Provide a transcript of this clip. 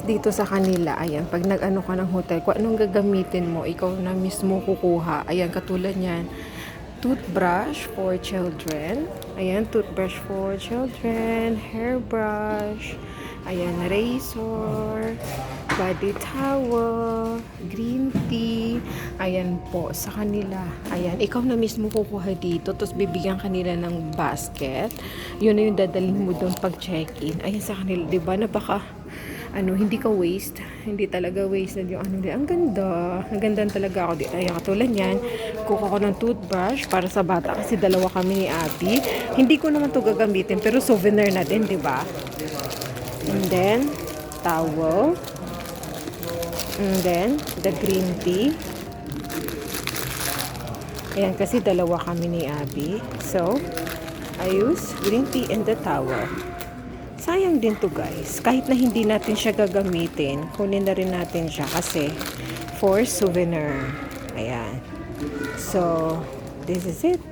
dito sa kanila, ayan, pag nag-ano ka ng hotel, kung anong gagamitin mo, ikaw na mismo kukuha. Ayan, katulad niyan, toothbrush for children. Ayan, toothbrush for children, hairbrush, ayan, razor, body towel, green tea. Ayan po, sa kanila. Ayan, ikaw na mismo kukuha dito, tapos bibigyan kanila ng basket. Yun na yung dadalhin mo doon pag check-in. Ayan sa kanila, di ba? Napaka, hindi ka waste. Hindi talaga wasted yung ano. Ang ganda. Ang ganda talaga ako dito. Ayan, katulad yan. Kukuha ko ng toothbrush para sa bata kasi dalawa kami ni Abby. Hindi ko naman to gagamitin pero souvenir na din, di ba? And then, towel. And then, the green tea. Ayan, kasi dalawa kami ni Abby. So, I use green tea and the towel. Sayang din to guys. Kahit na hindi natin siya gagamitin, kunin na rin natin siya kasi for souvenir. Ayan. So, this is it.